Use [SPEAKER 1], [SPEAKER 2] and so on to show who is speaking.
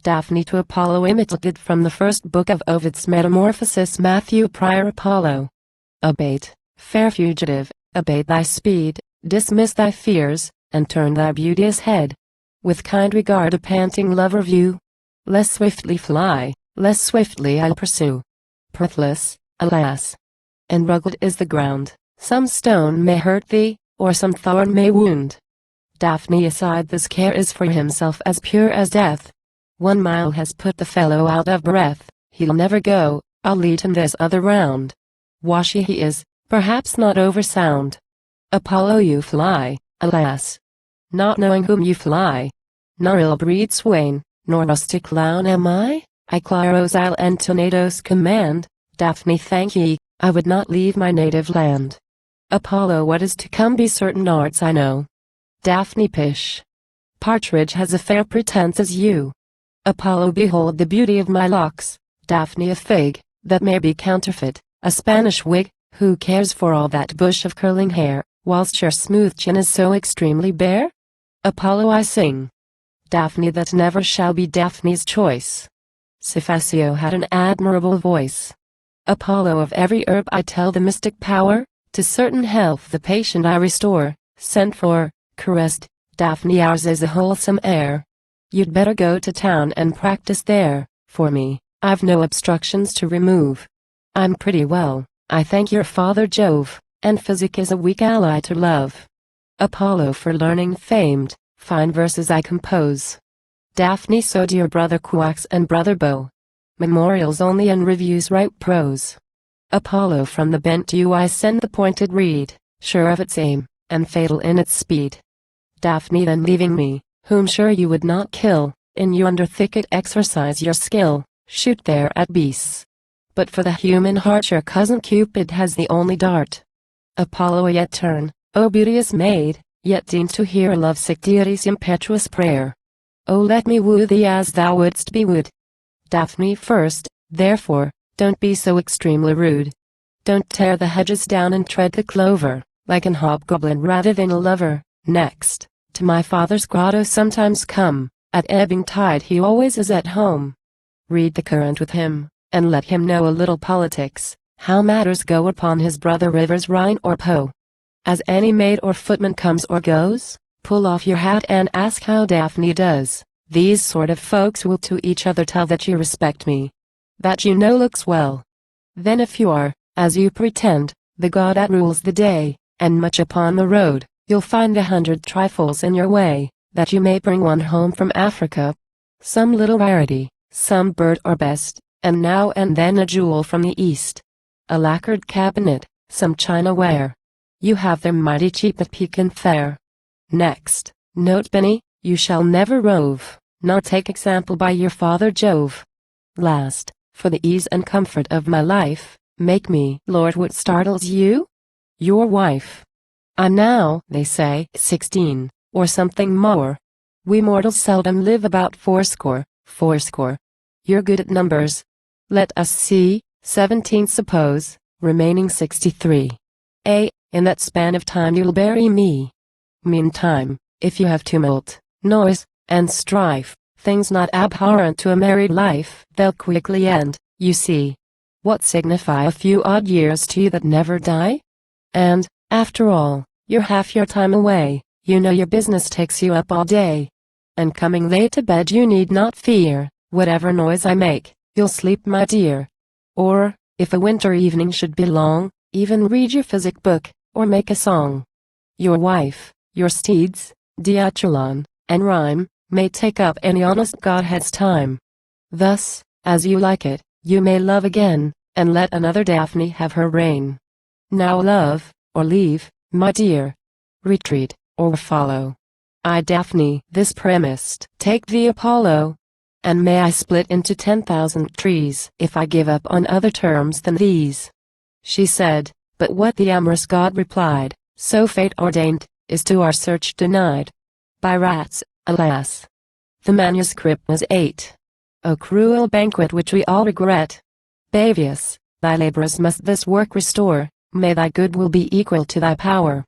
[SPEAKER 1] Daphne to Apollo. Imitated from the first book of Ovid's Metamorphosis. Matthew prior Apollo. Abate, fair fugitive, abate thy speed, dismiss thy fears, and turn thy beauteous head. With kind regard a panting lover view. Less swiftly fly, less swiftly I'll pursue. Breathless, alas, and rugged is the ground, some stone may hurt thee, or some thorn may wound. Daphne aside, this care is for himself as pure as death. 1 mile has put the fellow out of breath, he'll never go, I'll lead him this other round. Washy he is, perhaps not over sound. Apollo, you fly, alas, not knowing whom you fly. Nor ill-breed swain, nor rustic clown am I Claros I'll Antonados command. Daphne, thank ye, I would not leave my native land. Apollo, what is to come be certain arts I know. Daphne, pish. Partridge has a fair pretense as you. Apollo, behold the beauty of my locks. Daphne, a fig, that may be counterfeit, a Spanish wig, who cares for all that bush of curling hair, whilst your smooth chin is so extremely bare? Apollo, I sing. Daphne, that never shall be Daphne's choice. Cephacio had an admirable voice. Apollo, of every herb I tell the mystic power, to certain health the patient I restore, sent for, caressed, Daphne, ours is a wholesome air. You'd better go to town and practice there, for me, I've no obstructions to remove. I'm pretty well, I thank your father Jove, and physic is a weak ally to love. Apollo, for learning famed, fine verses I compose. Daphne, so dear brother Quax and brother Beau. Memorials only and reviews write prose. Apollo, from the bent yew I send the pointed reed, sure of its aim, and fatal in its speed. Daphne, then leaving me, whom sure you would not kill, in yonder thicket exercise your skill, shoot there at beasts. But for the human heart your cousin Cupid has the only dart. Apollo, yet turn, O beauteous maid, yet deign to hear a lovesick deity's impetuous prayer. O let me woo thee as thou wouldst be wooed. Daphne, first, therefore, don't be so extremely rude. Don't tear the hedges down and tread the clover, like an hobgoblin rather than a lover. Next, to my father's grotto sometimes come, at ebbing tide he always is at home. Read the current with him, and let him know a little politics, how matters go upon his brother rivers Rhine or Po. As any maid or footman comes or goes, pull off your hat and ask how Daphne does. These sort of folks will to each other tell that you respect me, that you know looks well. Then if you are, as you pretend, the god that rules the day, and much upon the road, you'll find 100 trifles in your way, that you may bring one home from Africa. Some little rarity, some bird or best, and now and then a jewel from the east. A lacquered cabinet, some china ware. You have them mighty cheap at Pekin Fair. Next, note Benny, you shall never rove, nor take example by your father Jove. Last, for the ease and comfort of my life, make me Lord what startles you? Your wife. I'm now, they say, 16, or something more. We mortals seldom live about fourscore. You're good at numbers. Let us see, 17 suppose, remaining 63. In that span of time you'll bury me. Meantime, if you have tumult, noise, and strife, things not abhorrent to a married life, they'll quickly end, you see. What signify a few odd years to you that never die? And, after all, you're half your time away, you know your business takes you up all day. And coming late to bed you need not fear, whatever noise I make, you'll sleep my dear. Or, if a winter evening should be long, even read your physic book, or make a song. Your wife, your steeds, diathlon, and rhyme, may take up any honest godhead's time. Thus, as you like it, you may love again, and let another Daphne have her reign. Now love, or leave, my dear. Retreat, or follow. I Daphne, this premised, take thee Apollo. And may I split into 10,000 trees if I give up on other terms than these. She said, but what the amorous god replied, so fate ordained, is to our search denied. By rats, alas. The manuscript was 8. O cruel banquet which we all regret. Bavius, thy labours must this work restore, may thy good will be equal to thy power.